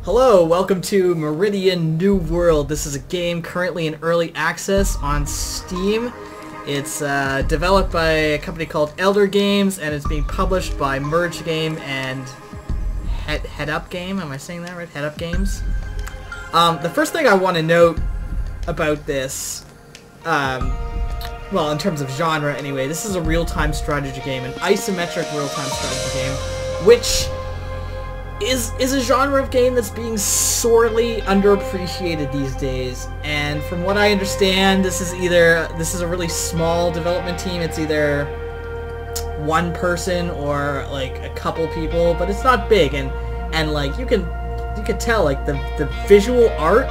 Hello, welcome to Meridian New World. This is a game currently in early access on Steam. It's developed by a company called Elder Games, and it's being published by Merge Game and Head Up Game. Am I saying that right? Head Up Games. The first thing I want to note about this, well, in terms of genre anyway, this is a real-time strategy game, an isometric real-time strategy game, which is a genre of game that's being sorely underappreciated these days. And from what I understand, this is a really small development team. It's either one person or like a couple people, but it's not big. And like you can tell like the visual art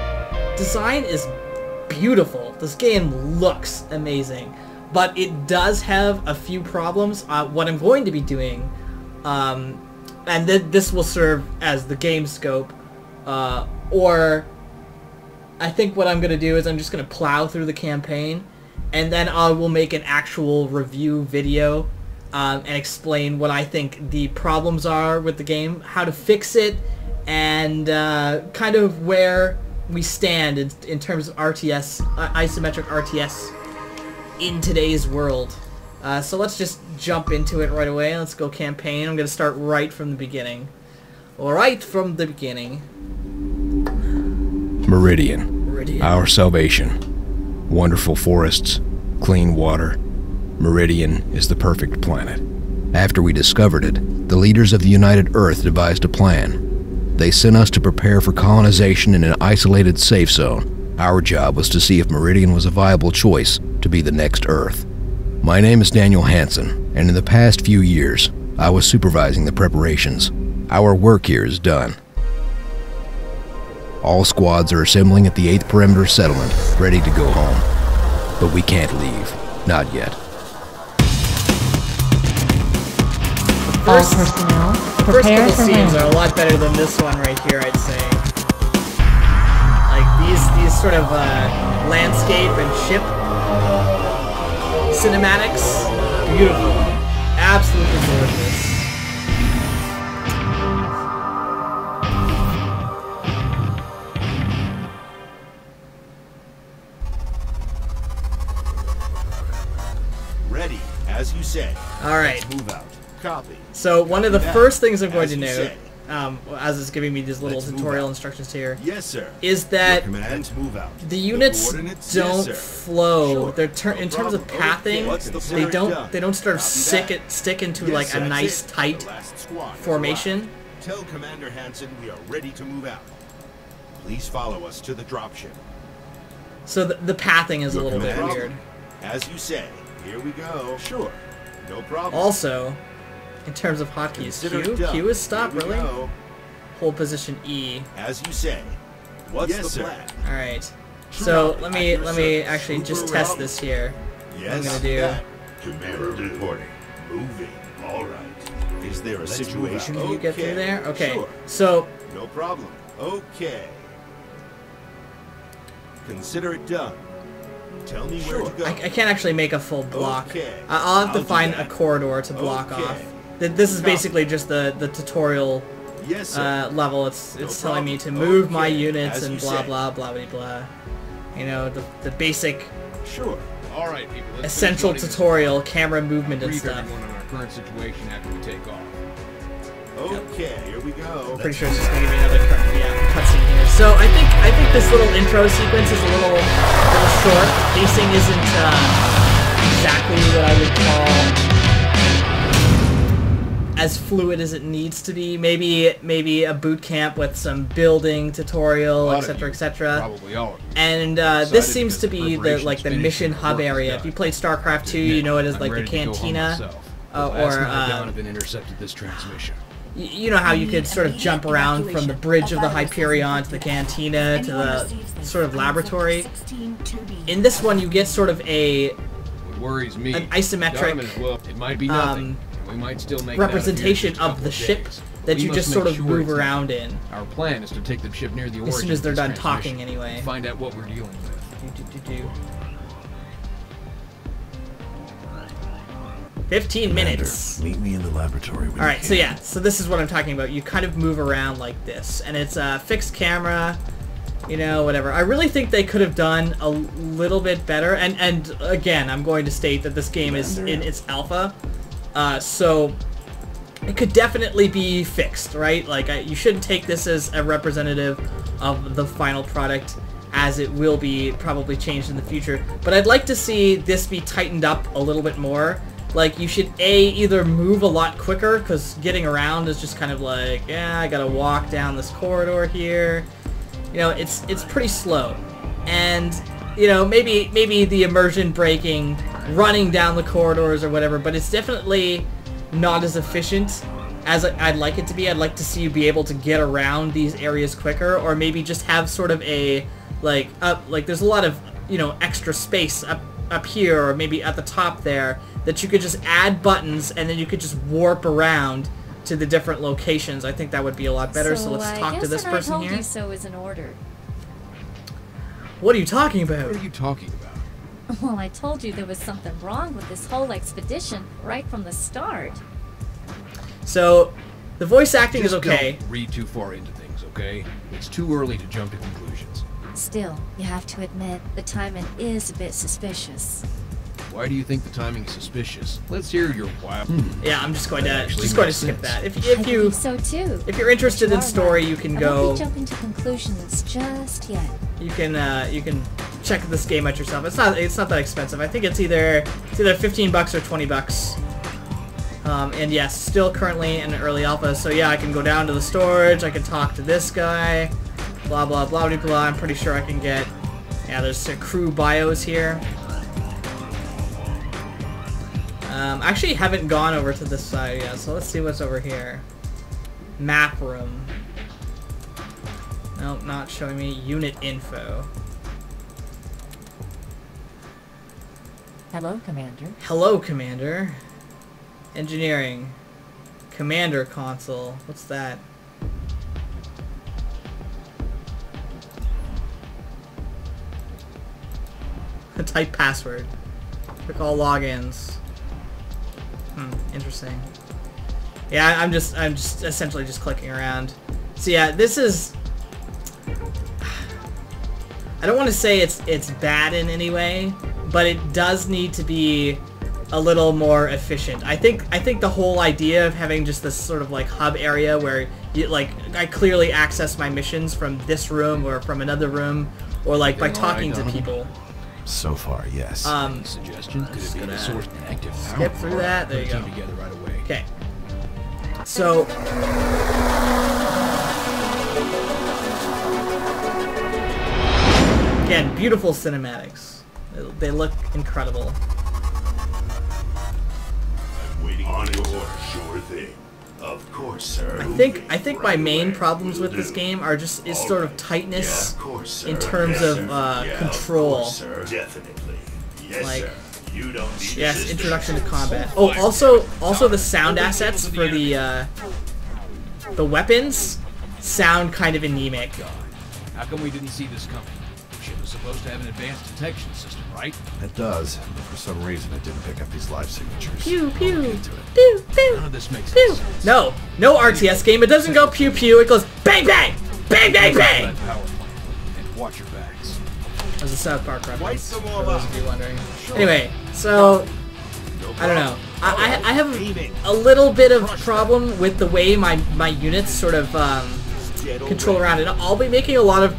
design is beautiful. This game looks amazing, but it does have a few problems. What I'm going to be doing, and this will serve as the Gamescope, or I think what I'm going to do is I'm just going to plow through the campaign, and then I will make an actual review video and explain what I think the problems are with the game, how to fix it, and kind of where we stand in terms of RTS, isometric RTS in today's world. So let's just jump into it right away. Let's go campaign. I'm going to start right from the beginning. Right from the beginning. Meridian. Our salvation. Wonderful forests, clean water. Meridian is the perfect planet. After we discovered it, the leaders of the United Earth devised a plan. They sent us to prepare for colonization in an isolated safe zone. Our job was to see if Meridian was a viable choice to be the next Earth. My name is Daniel Hansen, and in the past few years, I was supervising the preparations. Our work here is done. All squads are assembling at the 8th Perimeter Settlement, ready to go home. But we can't leave. Not yet. All personnel, the first prepare couple for scenes landing. are a lot better than this one right here, I'd say. Like these sort of landscape and ship cinematics, beautiful, absolutely gorgeous. Ready, as you say. All right. Move out. Copy. So one of the first things I'm going to note, say. as it's giving me these little tutorial instructions here, Yes, sir. is that Command, move out. the units coordinates? don't Yes, sir. flow. Sure. They're in terms of pathing, Okay. they don't sort of stick into Yes, like sir. a nice That's it. tight The last squad is formation. arrived. Tell Commander Hansen we are ready to move out. Please follow us to the dropship. So the pathing is a little bit command? weird. As you say. Here we go. Sure. No problem. Also, in terms of hotkeys, Consider it done. Q is stop, Here we really? go. Hold position E. As you say. What's the plan? All right. So Copy. let At me your service. actually Move just around. test this here. Yes. I'm gonna do. that. Commander reporting. Moving. All right. Is there a situation? Can you get through there? Okay. Sure. So No problem. Okay. Consider it done. Tell me where to go. I can't actually make a full block. Okay. I'll have to I'll do find a that. corridor to block Okay. off. This is Copy. basically just the tutorial Yes, sir. level. It's No telling me to problem. move my Okay. units As and you blah say. blah blah blah blah. You know, the basic Sure. All right, people. Let's essential finish running tutorial, camera movement and brief stuff. everyone on our current situation after we take off. Okay, here we go. Pretty sure it's just gonna give me another cutscene here. So I think this little intro sequence is a little short. Pacing isn't exactly what I would call as fluid as it needs to be. Maybe a boot camp with some building tutorial, etc., etc. Probably all of you. And Decided this seems to because be the preparations finished mission and hub work is area. done. If you played StarCraft 2, Admit, you know it as I'm like the ready to go home cantina, myself. The last or man Donovan intercepted this transmission. you know how you could sort of jump around from the bridge of the Hyperion to the cantina to the sort of laboratory. In this one, you get sort of What worries me, an isometric, it might be nothing. We might still make it out of here representation in just a of couple the ship days. that We you must just make sort of sure move it's around nothing. in. Our plan is to take the ship near the As origin soon as they're of done this talking, transmission anyway. and find out what we're dealing with. 15 minutes. Meet me in the laboratory. All right, so yeah, so this is what I'm talking about. You kind of move around like this, and it's a fixed camera, you know, whatever. I really think they could have done a little bit better. And again, I'm going to state that this game is in its alpha, so it could definitely be fixed, right? Like, you shouldn't take this as a representative of the final product, as it will be probably changed in the future. But I'd like to see this be tightened up a little bit more. Like, you should either move a lot quicker, because getting around is just kind of like, yeah, I gotta walk down this corridor here. You know, it's pretty slow. And, you know, maybe the immersion breaking, running down the corridors or whatever, but it's definitely not as efficient as I'd like it to be. I'd like to see you be able to get around these areas quicker, or maybe just have sort of a, like there's a lot of, you know, extra space up here, or maybe at the top there, that you could just add buttons and then you could just warp around to the different locations. I think that would be a lot better. So let's talk to this person here. I told you so is an order. What are you talking about? What are you talking about? Well, I told you there was something wrong with this whole expedition right from the start. So, the voice acting is okay. Don't read too far into things, okay? It's too early to jump to conclusions. Still, you have to admit, the timing is a bit suspicious. Why do you think the timing's suspicious? Let's hear your wow. Yeah, I'm just going to skip sense. that. I believe so too. If you're interested in story, you can I go. won't be jumping to conclusions just yet. You can check this game out yourself. It's not that expensive. I think it's either $15 or $20. And yes, still currently in early alpha. So yeah, I can go down to the storage. I can talk to this guy. Blah blah blah blah blah. I'm pretty sure I can get. Yeah, there's crew bios here. I actually haven't gone over to this side yet, so let's see what's over here. Map room. Nope, not showing me. Unit info. Hello, Commander. Hello, Commander. Engineering. Commander console. What's that? Type password. Click all logins. Interesting. Yeah, I'm just essentially just clicking around. So yeah, this is. I don't want to say it's bad in any way, but it does need to be a little more efficient. I think the whole idea of having just this sort of like hub area where you, like, I clearly access my missions from this room or from another room, or like by talking to people. So far, yes. Suggestions? Could it be a source of active power? Skip through that. There you go. Together right away. Okay. So. Again, beautiful cinematics. They look incredible. I'm waiting on your order. Sure thing. Of course, sir. I think my main problems with this game are just sort of tightness in terms of control. Definitely. Yes, like, sir. You don't need yes, introduction to combat. Oh, also the sound assets for the weapons sound kind of anemic. How come we didn't see this coming? The ship is supposed to have an advanced detection system, right? It does, but for some reason it didn't pick up these live signatures. Pew pew. Into it. Pew pew. None of this makes Pew. sense. No RTS game. It doesn't go pew pew. It goes bang bang, bang bang bang. Power plant. And watch your backs. As a South Park reference, Wipe for them all those out. of you wondering. Anyway, so I don't know. I have a little bit of problem with the way my units sort of control around it. I'll be making a lot of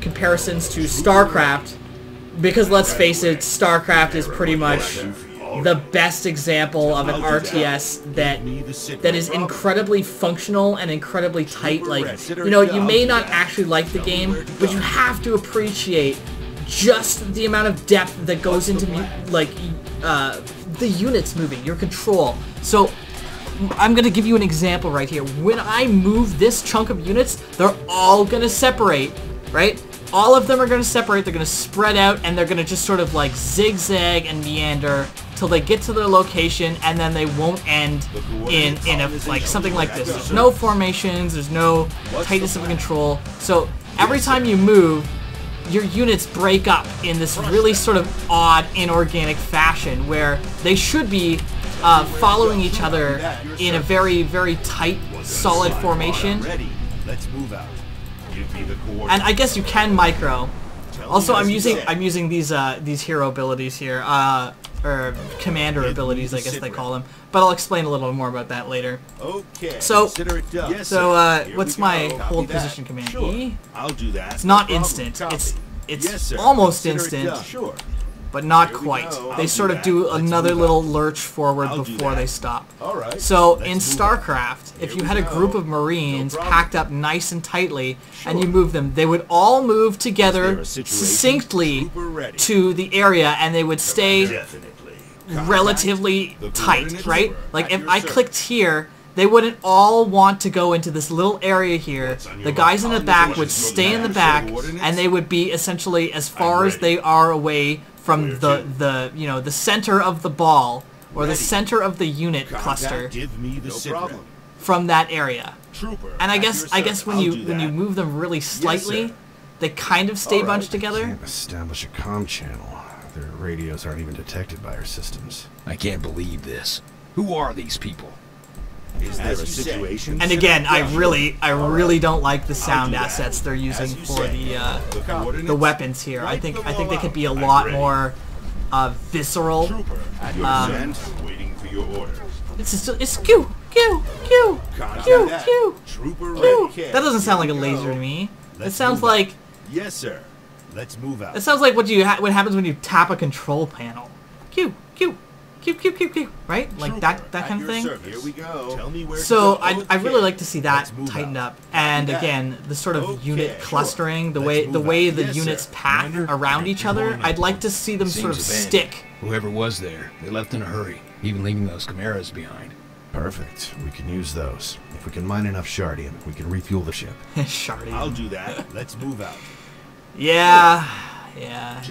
comparisons to StarCraft, because let's face it, StarCraft is pretty much the best example of an RTS that is incredibly functional and incredibly tight. Like, you know, you may not actually like the game, but you have to appreciate just the amount of depth that goes into like the units moving, your control. So I'm gonna give you an example right here. When I move this chunk of units, they're all gonna separate, right? All of them are gonna separate, they're gonna spread out, and they're gonna just sort of like zigzag and meander till they get to their location, and then they won't end in a like something like this. There's no formations, there's no tightness of control. So every time you move, your units break up in this really sort of odd, inorganic fashion where they should be following each other in a very, very tight, solid formation. Let's move out. Give me the coordinates. And I guess you can micro. Also, I'm using these hero abilities here, or commander abilities, I guess they call them. But I'll explain a little more about that later. Okay. So, consider it done. Yes, what's my Copy hold that. position command? Sure. E? I'll do that. It's not No problem. instant. Copy. It's Yes, sir. almost Consider it instant, done. Sure. but not Here we quite. go. They I'll sort do of do that. Let's another move little out. lurch forward I'll do before that. they stop. All right. So Let's in move StarCraft, if Here you we had a go. group of Marines No problem. packed up nice and tightly, and you Sure. moved them, they would all move Is there together a situation? succinctly Trooper ready. to the area, and they would stay Definitely. Contact. relatively The tight, coordinates right? were Like at if your I service. clicked here, they wouldn't all want to go into this little area here. The guys in the back would stay in the back, and they would be essentially as far as they are away from the you know, the center of the ball or the Ready. center of the unit Contact. cluster Give me the sit rep. from that area. Trooper. And I at guess your service. when I'll you do when you that. move them really slightly, sir. they kind of stay All right. bunched together. Can't establish a comm channel. Their radios aren't even detected by our systems. I can't believe this. Who are these people? Is there a situation? And again, I really Alright. don't like the sound do that. assets they're using As you for say. the coordinates? weapons here. I Wipe think them they all could out. be a I'm lot ready. more visceral. Trooper. At your Um, command. Waiting for your orders. It's Q. Contact that. Trooper Q. ready. That doesn't sound like a Here we laser go. to me. It Let's sounds move out. like Yes, sir. Let's move out. what happens when you tap a control panel. Q. Right? Like that Trooper, kind at of your thing. service. Here we go. Tell me where So to go. I really Okay. like to see that Let's move tightened out. up, and Copy that. again the sort of Okay, unit sure. clustering, the Let's way move out. the Yes, units sir. pack Commander, around each other. I'd like to see them sort of Seems abandoned. stick. Whoever was there, they left in a hurry, even leaving those chimeras behind. Perfect. We can use those. If we can mine enough shardium, we can refuel the ship. Shardy. I'll do that. Let's move out. Yeah.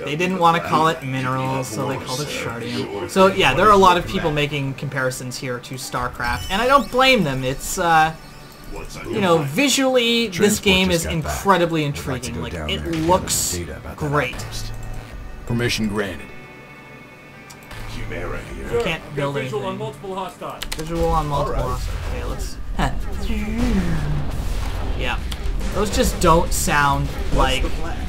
They didn't want to call it minerals, so they called it shardium. So yeah, there are a lot of people making comparisons here to StarCraft, and I don't blame them. It's What's on you your know, mind? visually this Transport game just is got back. incredibly We'd like to intriguing. go Like down it there and get looks some data about that great. outpost. Permission granted. Chimera here. I can't build visual on anything. multiple hostiles. Visual on multiple Alright. hostiles. Okay, let's. Yeah, those just don't sound like. What's the plan?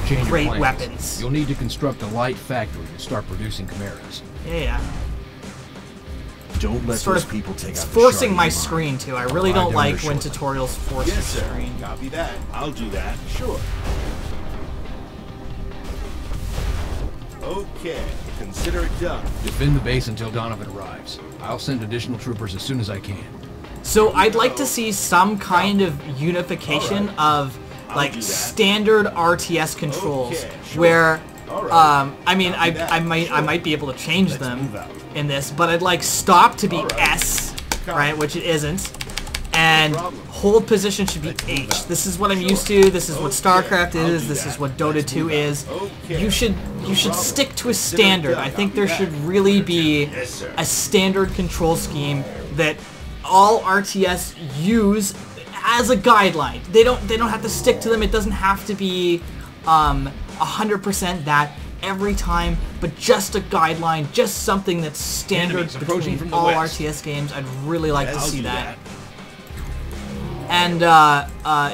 Change your Great plans. weapons. You'll need to construct a light factory to start producing chimeras. Yeah. Don't let Sort those of, people take it's out the forcing shardium my mine. screen too. I really Lie don't down like there when shortly. tutorials force Yes, your sir. screen. Copy that. I'll do that. Sure. Okay. Consider it done. Defend the base until Donovan arrives. I'll send additional troopers as soon as I can. So I'd like to see some kind of unification of like do that. standard RTS controls, Okay, sure. where Alright. I mean Copy that. I might be able to change Let's them move out. in this, but I'd like stop to be Alright. S, Copy. right, which it isn't, and problem. hold position should be Let's move H. out. This is what I'm Sure. used to. This is what Okay, StarCraft I'll is. do This that. is what Dota Let's 2 move out. is. Okay. You should problem. stick to a Consider it standard. done. I think Copy there that. should really be Yes, sir. a standard control scheme that all RTS use as a guideline. They don't have to stick to them. It doesn't have to be 100% that every time, but just a guideline, just something that's standard Enemies approaching between from the all west. RTS games. I'd really like to I'll see do that. And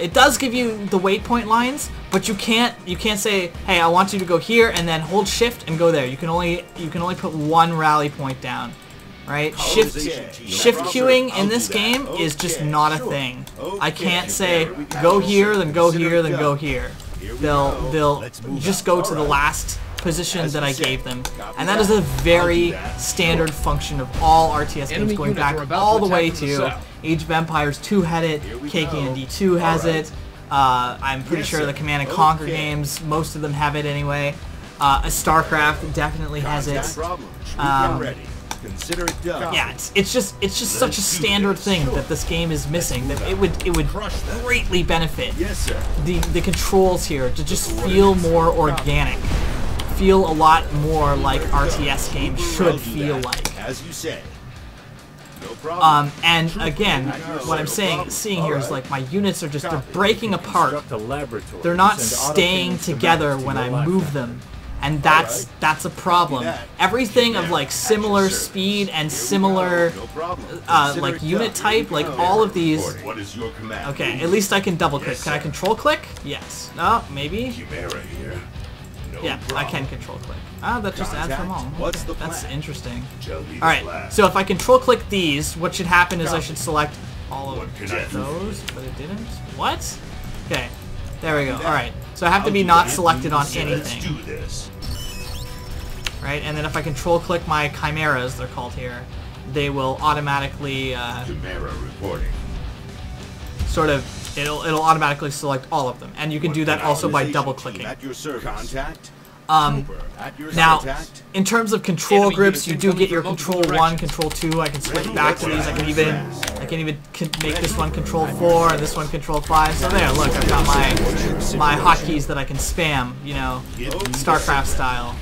it does give you the waypoint lines, but you can't say, hey, I want you to go here and then hold shift and go there. You can only put one rally point down, right? Shift queuing in this game is just not a thing. I can't say go here, then go here, then go here. They'll just go to the last position that I gave them, and that is a very standard function of all RTS games Enemy going units are back about all to the way attack from the to south. Age of Empires 2 had it, KKND 2 has it. I'm pretty sure the Command and Conquer games, most of them have it anyway. StarCraft definitely has it. Ready. Consider it done. Yeah, it's just such a standard thing that this game is missing that it would greatly benefit Yes, sir. the controls here to just feel more organic, feel a lot more like RTS games I'll should do feel that. like. As you say. No problem. And again, what I'm seeing here is like my units are just, they're breaking apart. They're not staying together when I move them. And that's a problem. Everything of like similar speed and similar like unit type, like all of these. What is your command? Okay, at least I can double click. Can I control click? Yes. No, maybe. Chimera here. No Yeah, I can control click. Ah, that just adds them all. What's the That's plan? interesting. Tell me the Alright, plan. so if I control click these, what should happen is I should select all What of can I do? those, but it didn't. What? Okay, there we go. Alright, so I have to be not selected on Let's anything. do this. Right, and then if I control click my chimeras, they're called here, they will automatically Chimera reporting. sort of, it'll automatically select all of them. And you can do that also by double clicking. At your service. Contact. Um, Trooper, at your Now, contact. in terms of control Enemy groups, units you do get incoming your from control multiple 1, directions. control 2. I can switch back to these. I can even make this one control 4 and this one control 5. So there, look, I've got my hotkeys that I can spam, you know, StarCraft style,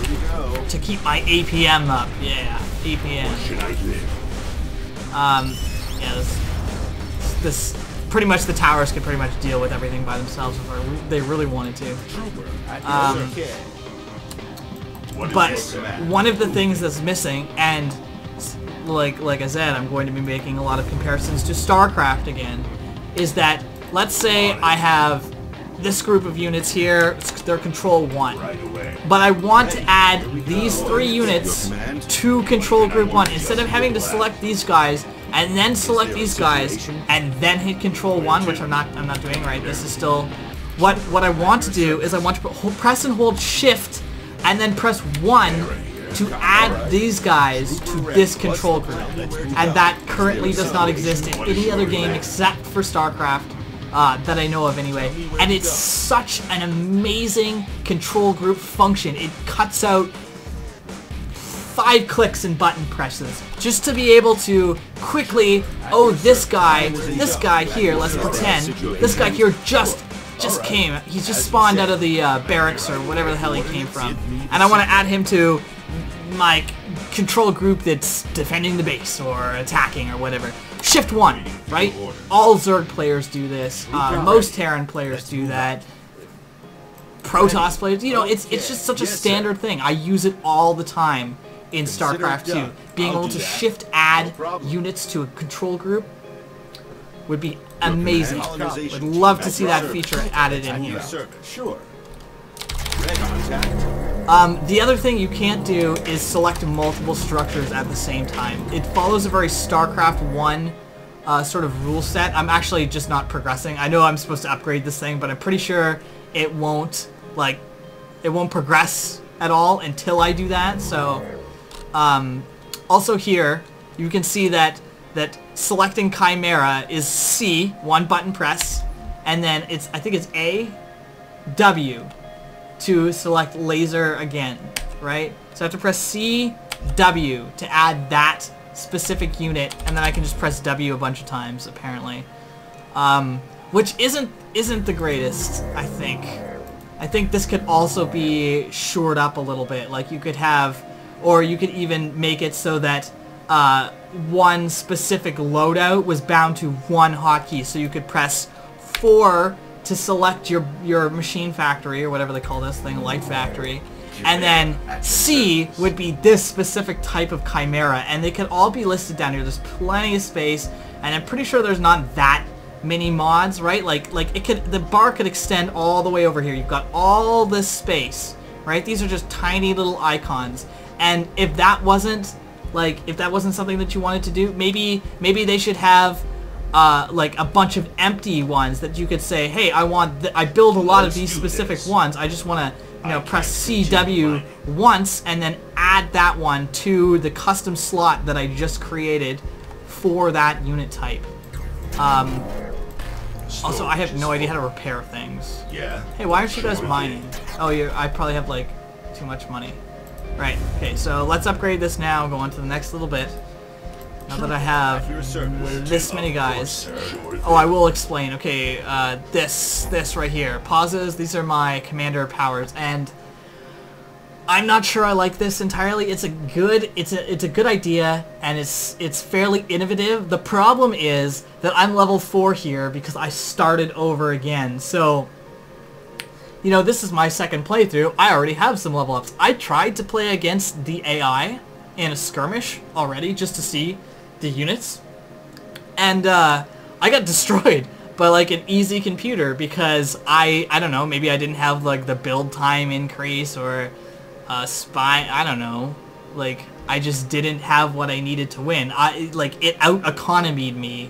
Here we go. to keep my APM up. Yeah, APM. Should I live? Yeah, this pretty much the towers could pretty much deal with everything by themselves if they really wanted to. Trooper, at your service. What is But your command? one of the things that's missing, and like I said, I'm going to be making a lot of comparisons to StarCraft again, is that let's say I have this group of units here, they're control 1. Right away. But I want to add these 3 units to control group 1 instead of having to select these guys and then select these guys and then hit control 1, which I'm not doing, right? This is still what I want to do is I want to press and hold shift and then press 1 to add these guys to this control group. And that currently does not exist in any other game except for StarCraft. That I know of anyway, and it's such an amazing control group function. It cuts out 5 clicks and button presses just to be able to quickly, oh, this guy here, let's pretend, this guy here just came, he's just spawned out of the barracks or whatever the hell he came from, and I want to add him to my control group that's defending the base or attacking or whatever. Shift 1, right? All Zerg players do this. Most Terran players do that. Protoss players, you know, it's just such a standard thing. I use it all the time in StarCraft 2. Being able to shift add units to a control group would be amazing. Would love to see that feature added in here. Sure. Red contact. The other thing you can't do is select multiple structures at the same time. It follows a very StarCraft 1 sort of rule set. I'm actually just not progressing. I know I'm supposed to upgrade this thing, but I'm pretty sure it won't progress at all until I do that. So, also here, you can see that selecting Chimera is C, 1 button press, and then I think it's A, W, to select laser again, right? So I have to press C, W to add that specific unit, and then I can just press W a bunch of times, apparently. Which isn't the greatest, I think. I think this could also be shored up a little bit. Like you could have, or you could even make it so that one specific loadout was bound to 1 hotkey, so you could press 4 to select your machine factory, or whatever they call this thing, light factory, and then C would be this specific type of Chimera, and they could all be listed down here. There's plenty of space, and I'm pretty sure there's not that many mods, right? Like the bar could extend all the way over here. You've got all this space, right? These are just tiny little icons, and if that wasn't something that you wanted to do, maybe they should have like a bunch of empty ones that you could say, hey, I build a lot of these specific ones. I just want to, you know, press CW once and then add that one to the custom slot that I just created for that unit type. Also, I have no idea how to repair things. Yeah. Hey, why aren't you guys mining? Oh, I probably have like too much money. Right. Okay, so let's upgrade this now. Go on to the next little bit. Now that I have this many guys. Oh, I will explain. Okay, this right here. Pauses. These are my commander powers, and I'm not sure I like this entirely. It's a good idea, and it's fairly innovative. The problem is that I'm level 4 here because I started over again. So, you know, this is my second playthrough. I already have some level ups. I tried to play against the AI in a skirmish already just to see the units, and I got destroyed by like an easy computer because I don't know, maybe I didn't have like the build time increase or I don't know, like I just didn't have what I needed to win. It out economied me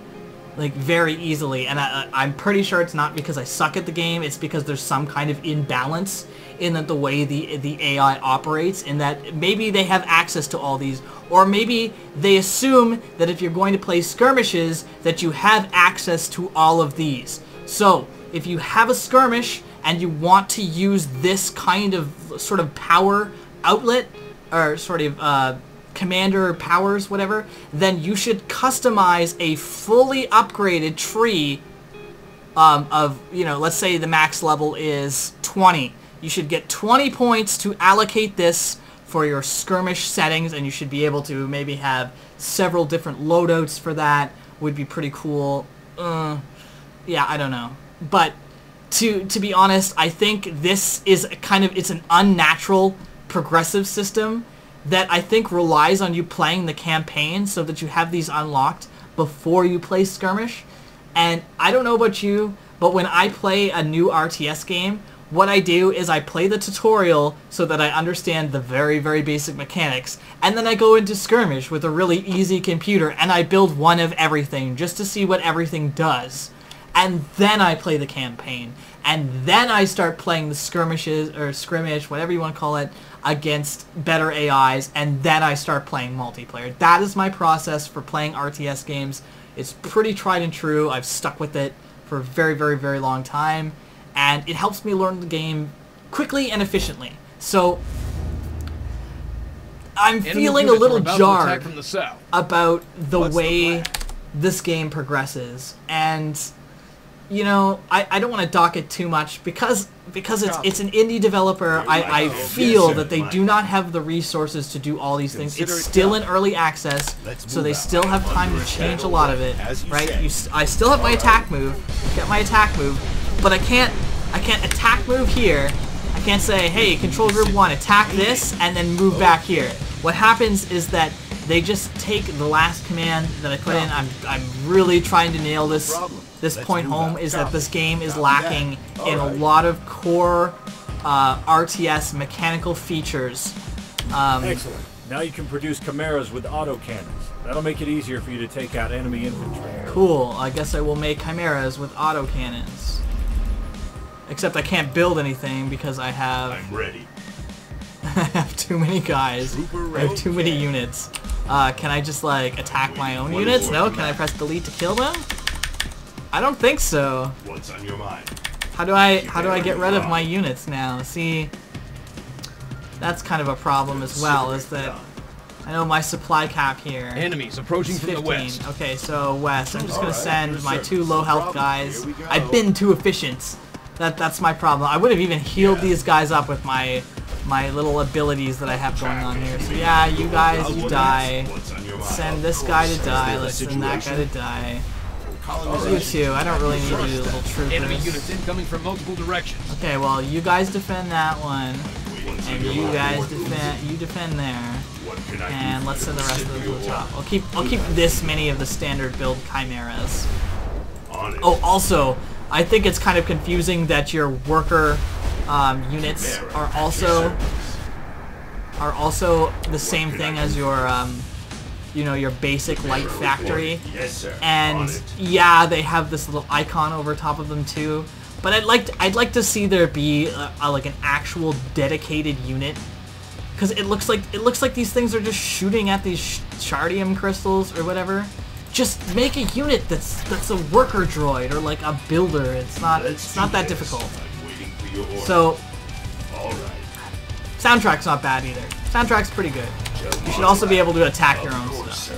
like very easily, and I'm pretty sure it's not because I suck at the game. It's because there's some kind of imbalance in the way the AI operates, in that maybe they have access to all these, or maybe they assume that if you're going to play skirmishes that you have access to all of these. So if you have a skirmish and you want to use this kind of sort of power outlet, or sort of commander powers, whatever, then you should customize a fully upgraded tree of, you know, let's say the max level is 20. You should get 20 points to allocate this for your skirmish settings, and you should be able to maybe have several different loadouts for that. Would be pretty cool. Yeah, I don't know. But to be honest, I think this is it's an unnatural progressive system that I think relies on you playing the campaign so that you have these unlocked before you play skirmish. And I don't know about you, but when I play a new RTS game, what I do is I play the tutorial so that I understand the very, very basic mechanics, and then I go into skirmish with a really easy computer and I build one of everything just to see what everything does. And then I play the campaign, and then I start playing the skirmishes, or scrimmage, whatever you want to call it, against better AIs, and then I start playing multiplayer. That is my process for playing RTS games. It's pretty tried and true. I've stuck with it for a very, very, very long time, and it helps me learn the game quickly and efficiently. So I'm feeling a little jarred about the way this game progresses, and you know, I don't want to dock it too much because it's an indie developer. I feel that they do not have the resources to do all these things. It's still in early access, so they still have time to change a lot of it, right? I still have my attack move, get my attack move, but I can't attack move here. I can't say, hey, control group 1, attack this, and then move back here. What happens is that they just take the last command that I put in. I'm really trying to nail this point home, is that this game is lacking in a lot of core RTS mechanical features. Excellent. Now you can produce chimeras with autocannons. That'll make it easier for you to take out enemy infantry. Cool. I guess I will make chimeras with autocannons. Except I can't build anything because I have... I'm ready. I have too many guys. I have too many units. Can I just like attack my own units? No? Can I press delete to kill them? I don't think so. What's on your mind? How do I get rid of my units now? See, that's kind of a problem as well, is that I know my supply cap here. Enemies approaching from the west. Okay, so west. I'm just gonna send my 2 low health guys. I've been too efficient. That's my problem. I would have even healed these guys up with my little abilities that I have going on here. So yeah, you guys, you die. Send this guy to die. Let's send that guy to die. You too. I don't really need you, little troopers. Enemy units incoming from multiple directions. Okay, well, you guys defend that one, and you guys defend there. And let's send the rest of them to the top. I'll keep this many of the standard build chimeras. Oh, also, I think it's kind of confusing that your worker units are also the same thing as your you know, your basic light factory. And yeah, they have this little icon over top of them too. But I'd like to see there be like an actual dedicated unit, because it looks like these things are just shooting at these shardium crystals or whatever. Just make a unit that's a worker droid or like a builder. It's not that difficult. So soundtrack's not bad either. Soundtrack's pretty good. You should also be able to attack your own stuff.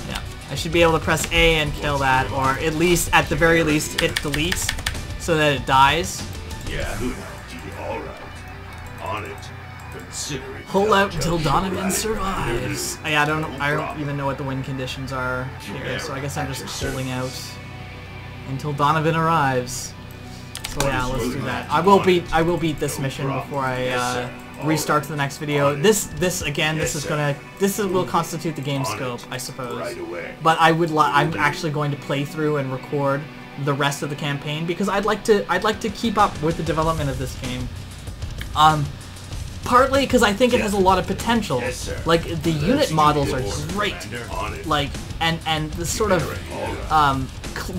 Yeah, I should be able to press A and kill that, or at least, at the very least, hit delete so that it dies. Yeah. On it. Consider it Hold done, out until Joe. Donovan Right. survives. I don't even know what the win conditions are here, so I guess I'm just holding out until Donovan arrives. So yeah, let's do that. I will beat this mission before I restart to the next video. This will constitute the Gamescope, I suppose. Right away. But I'm actually going to play through and record the rest of the campaign because I'd like to keep up with the development of this game. Partly because I think it has a lot of potential. Yes, sir. Like the unit models are Orders, great. Commander. On it. Like and the sort of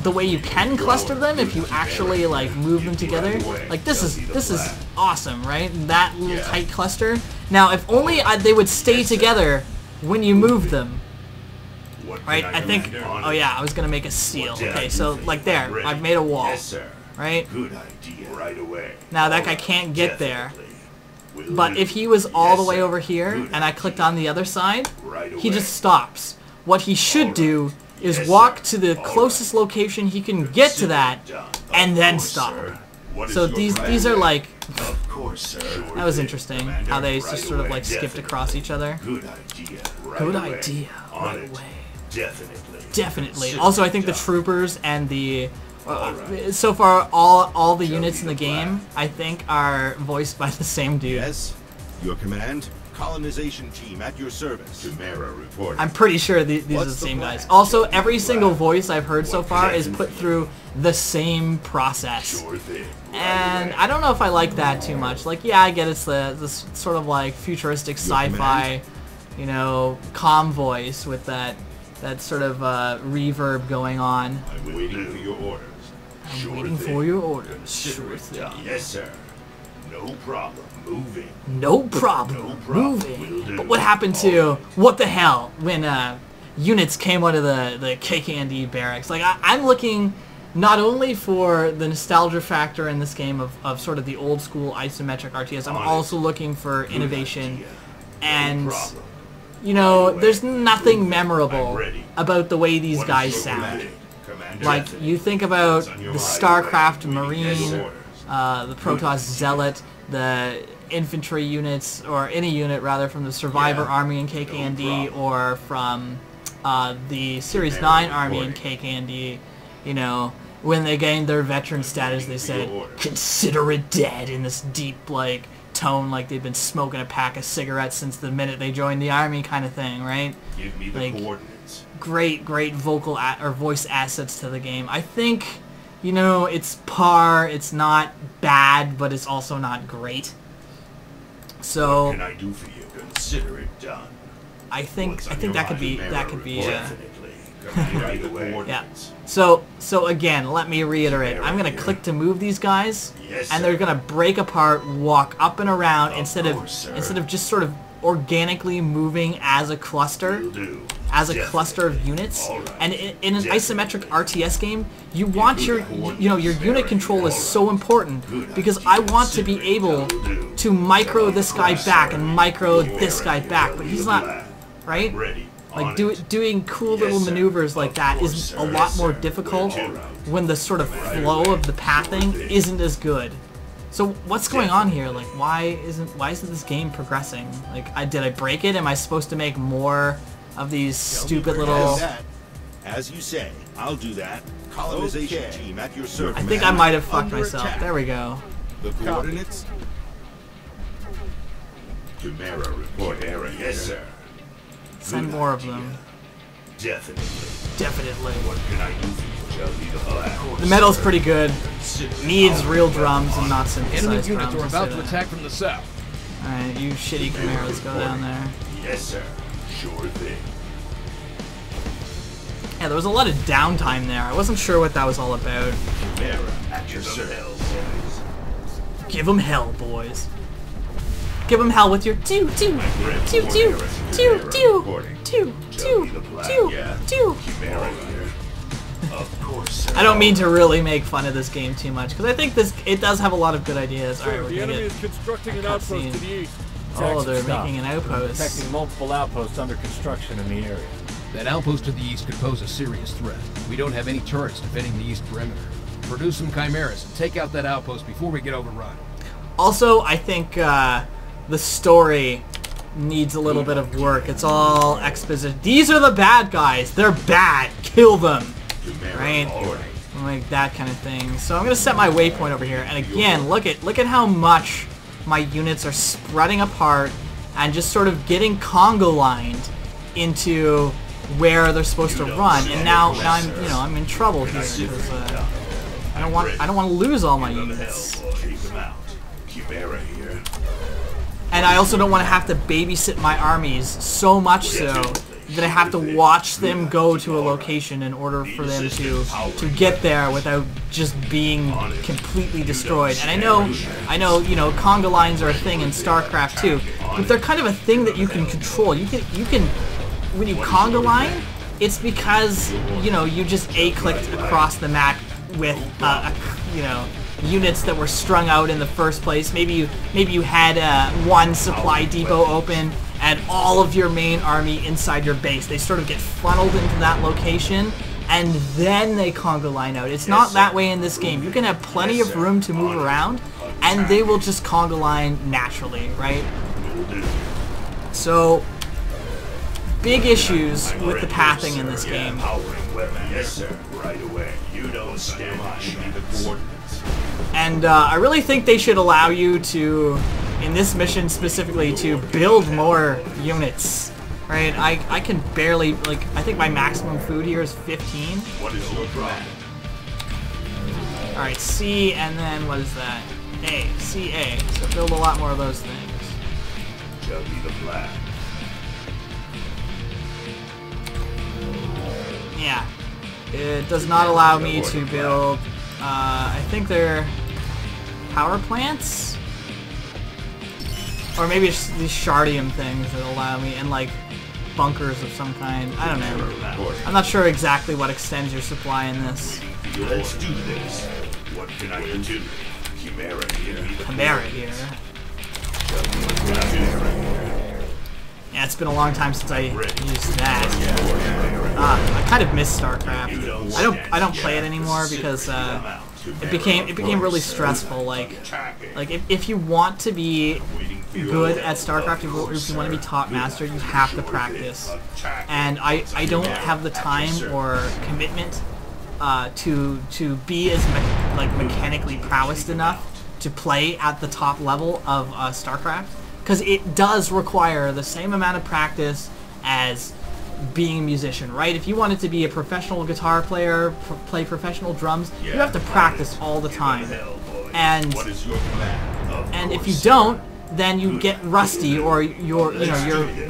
the way you can cluster them if you actually like move them together. Like this is awesome, right? That little tight cluster. Now if only they would stay together when you move them. What Right? can I think. on Oh it? yeah, I was gonna make a seal. What did I Okay, do so for you? like there, Ready. I've made a wall. Yes, sir. Right? Good idea. Right away. Now that guy can't get there. Definitely. Will But do. if he was all the Yes, way sir. over here Good and I clicked on the other side, Right he away. just stops. What he should do is Yes, walk sir. to the All closest location he can get to that Done. and Of then course, stop. sir. What is So your these right are away? like Of course, sir. that was interesting how they just sort of like skipped across each other. Good idea. Right Good away. idea. On Right it. away. Definitely. Definitely. Consider Also, I it think the done. troopers and the Alright. so far all the units in me the the game I think are voiced by the same dude. Yes. Your command. Colonization team at your service. Chimera reporting. I'm pretty sure these are the What's the same plan? guys. Also, Tell me every the single plan. voice I've heard so What far can I is do put for you? through the same process. Sure thing. Right And away. I don't know if I like that too much. Like, yeah, I get it's this sort of like futuristic sci-fi, you know, calm voice with that sort of reverb going on. I'm waiting for your orders. I'm waiting for your orders. Sure thing. Yes, sir. No problem. Moving. No problem. No problem. Moving. Will do. But what happened to what the hell when units came out of the KK&D barracks? Like I'm looking not only for the nostalgia factor in this game of sort of the old school isometric RTS. I'm On it. also looking for innovation, idea. and problem. you know, Anyway, there's nothing I'm memorable ready. about the way these What is guys your sound. command? Commander. Like you think about What's on your the mind? StarCraft Waiting. Yes, Marine, sir. the Protoss Zealot, the infantry units, or any unit rather from the Survivor Yeah, Army in KK&D, no problem. or from the Series Chimera 9 Army in reporting. KK&D. You know, when they gained their veteran status, they said, your orders. "Consider it dead," in this deep like tone, like they've been smoking a pack of cigarettes since the minute they joined the army, kind of thing, right? Give me the like, coordinates. Great vocal or voice assets to the game. I think, you know, it's par. It's not bad, but it's also not great. What So can I do for you? Consider it done. I think What's on that your could be mind? that could be. Definitely. Give me the Yeah. coordinates. So again, let me reiterate. I'm gonna Here. click to move these guys, Yes, and they're sir. gonna break apart, walk up and around Of course, sir. instead of just sort of organically moving as a cluster. Will do. As a Definitely. cluster of units, All right. and in an Definitely. isometric RTS game, you want me your, the coordinates, you know, your unit Meridian. control is All so right. important Good because idea. I want to be Consider it able done. Will do. to micro Of this guy course, back sir. and micro Don't this guy worry, back, you'll but be he's the not, lad. right? Ready. Like On it. doing cool Yes, little sir. maneuvers like Of that course, is sir. a lot Yes, more sir. difficult All right. when the sort of Right flow away. of the pathing Sure thing. isn't as good. So what's going on here? Like why isn't this game progressing? Like did I break it? Am I supposed to make more of these stupid little? That. As you say, I'll do that. Colonization team at your service. I think I might have fucked Under myself. attack. There we go. The coordinates? Chimera report. Yes, sir. Send Good more of idea. them. Definitely. Definitely. What can I do for you? Tell me the plan. The metal's pretty good. Consider Needs it. real drums and not Enemy synthesized units drums. are I'll about say to that. attack from the south. Alright, you shitty Chimeras, go down there. Yes, sir. Sure thing. Yeah, there was a lot of downtime there. I wasn't sure what that was all about. Chimera at your service. Give 'em hell, boys. Give 'em hell with your two. Chimera reporting. Tell me the plan. Yeah. Chimera here. Of course, sir. I don't mean to really make fun of this game too much, because I think it does have a lot of good ideas. Alright, we're The gonna enemy get... is constructing an a outpost cutscene. to the east. Oh, Attacks they're have stopped. making an outpost. Detecting multiple outposts under construction in the area. That outpost to the east could pose a serious threat. We don't have any turrets defending the east perimeter. Produce some chimeras and take out that outpost before we get overrun. Also, I think the story needs a little bit of work. It's all exposition. These are the bad guys. They're bad. Kill them. Right? Like that kind of thing. So I'm gonna set my waypoint over here, and again, look at how much my units are spreading apart and just sort of getting Congo lined into where they're supposed to run. And now I'm in trouble here because I don't want to lose all my units. And I also don't want to have to babysit my armies so much so that I have to watch them go to a location in order for them to get there without just being completely destroyed. And I know, conga lines are a thing in StarCraft too, but they're kind of a thing that you can control. You can when you conga line, it's because you just A-clicked across the map with units that were strung out in the first place. Maybe you had one supply depot open and all of your main army inside your base. They sort of get funneled into that location and then they conga line out. It's not that way in this game. You can have plenty of room to move around and they will just conga line naturally, right? So, big issues with the pathing in this game. Yes, sir. Right away. You don't stand by. The coordinates. And I really think they should allow you to, in this mission specifically, to build more units. Right? I can barely, I think my maximum food here is 15. What is your problem? Alright, C, and then what is that? A. C, A. So build a lot more of those things. Tell me the plan. Yeah. It does not allow me to build, I think they're power plants? Or maybe it's these shardium things that allow me, and bunkers of some kind. I don't know. I'm not sure exactly what extends your supply in this. Let's do this. What can I do? Chimera here. Chimera here. Yeah, it's been a long time since I used that. I kind of miss StarCraft. I don't play it anymore because it became really stressful. If you want to be good at StarCraft, if you want to be top master, you have to practice. And I don't have the time or commitment to be as mechanically prowessed enough to play at the top level of StarCraft. Because it does require the same amount of practice as being a musician, right? If you wanted to be a professional guitar player, play professional drums, you have to practice all the time. And if you don't, then you get rusty, or your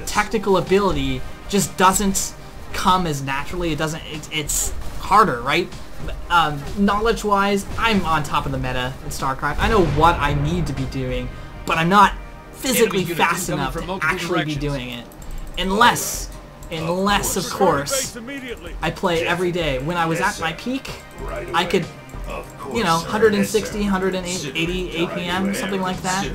technical ability just doesn't come as naturally. It's harder, right? Knowledge-wise, I'm on top of the meta in StarCraft. I know what I need to be doing, but I'm not physically fast enough to actually be doing it. Unless of course, I play every day. When I was at my peak, I could, 160, 180 APM, something like that.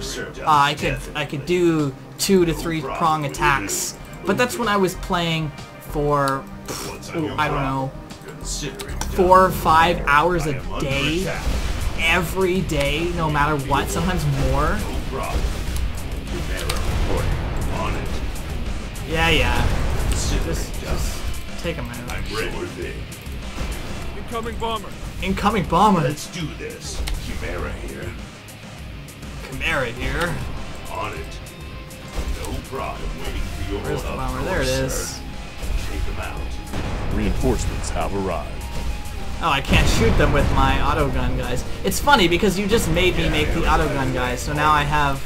I could do 2 to 3 prong attacks. But that's when I was playing for, I don't know, 4 or 5 hours a day, every day, no matter what, sometimes more. Yeah. Just take him out. I'm ready. Incoming bomber. Incoming bomber. Let's do this. Chimera here. Chimera here. On it. No problem. Waiting for your Where's the bomber? There it is. Take them out. Reinforcements have arrived. Oh, I can't shoot them with my autogun guys. It's funny because you just made me make the autogun guys, so now I have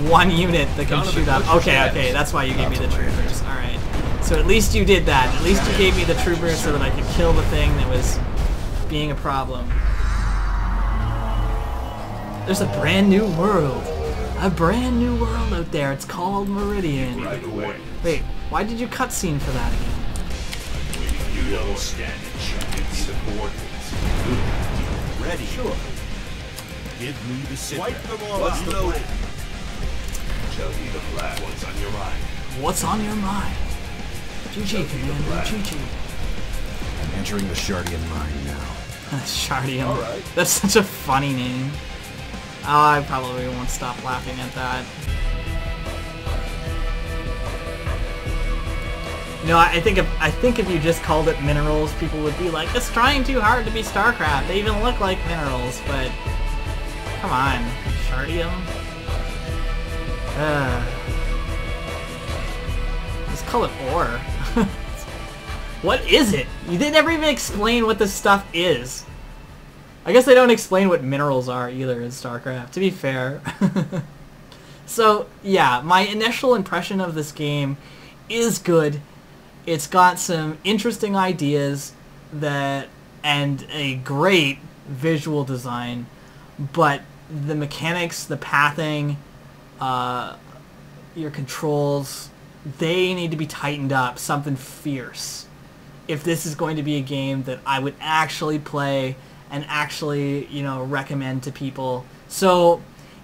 one unit that can shoot up. Okay, that's why you gave me the troopers. Alright. So at least you did that. At least you gave me the troopers so that I could kill the thing that was being a problem. There's a brand new world. A brand new world out there. It's called Meridian. Wait, why did you cutscene for that again? You don't stand a chance. The coordinates. Ready? Sure. Give me the signal. Wipe them all. What's the plan? Tell me the plan. What's on your mind? What's on your mind? GG, Commander. GG. I'm entering the Shardian mine now. Shardian. Right. That's such a funny name. I probably won't stop laughing at that. You know, I think if you just called it minerals, people would be like, it's trying too hard to be StarCraft. They even look like minerals, but come on, Shardium. Let's call it ore. What is it? They never even explain what this stuff is. I guess they don't explain what minerals are either in StarCraft, to be fair. So, yeah, my initial impression of this game is good. It's got some interesting ideas and a great visual design, but the mechanics, the pathing, your controls, they need to be tightened up, something fierce. If this is going to be a game that I would actually play and actually, you know, recommend to people. So,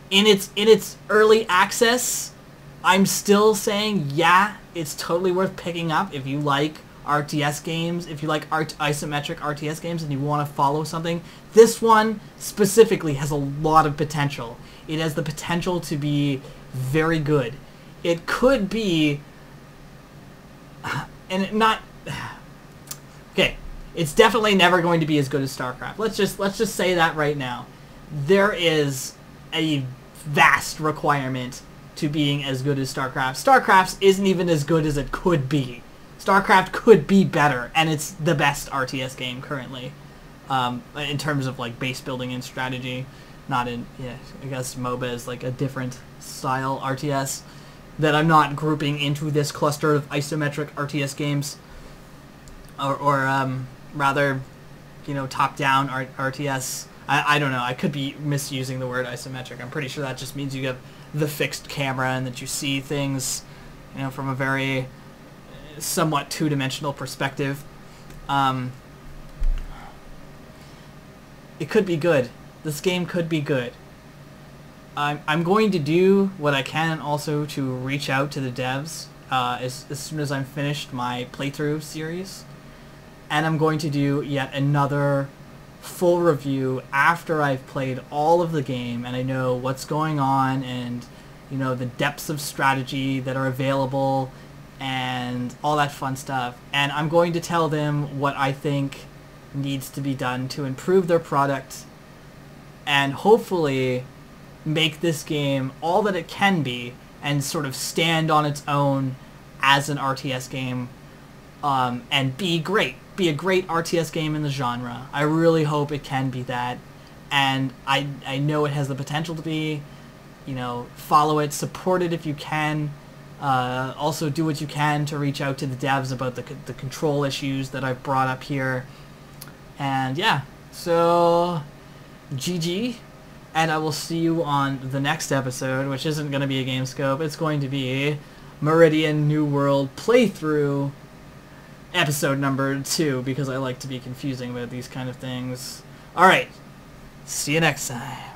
in its early access, I'm still saying, yeah, it's totally worth picking up if you like RTS games, if you like isometric RTS games and you want to follow something. This one specifically has a lot of potential. It has the potential to be very good. It could be, okay, it's definitely never going to be as good as StarCraft. Let's just say that right now. There is a vast requirement to being as good as StarCraft. StarCraft isn't even as good as it could be. StarCraft could be better, and it's the best RTS game currently, in terms of like base building and strategy. Not in, yeah, I guess MOBA is like a different style RTS that I'm not grouping into this cluster of isometric RTS games, or rather, you know, top-down RTS. I don't know. I could be misusing the word isometric. I'm pretty sure that just means you have the fixed camera and that you see things, you know, from a very somewhat two-dimensional perspective. It could be good. This game could be good. I'm going to do what I can also to reach out to the devs as soon as I'm finished my playthrough series. And I'm going to do yet another full review after I've played all of the game and I know what's going on and, you know, the depths of strategy that are available and all that fun stuff. And I'm going to tell them what I think needs to be done to improve their product and hopefully make this game all that it can be and sort of stand on its own as an RTS game, and be great. Be a great RTS game in the genre. I really hope it can be that, and I know it has the potential to be. You know, follow it, support it if you can. Also do what you can to reach out to the devs about the control issues that I've brought up here. And yeah, so GG, and I will see you on the next episode, which isn't going to be a Gamescope. It's going to be Meridian New World playthrough episode number 2, because I like to be confusing about these kind of things. Alright, see you next time.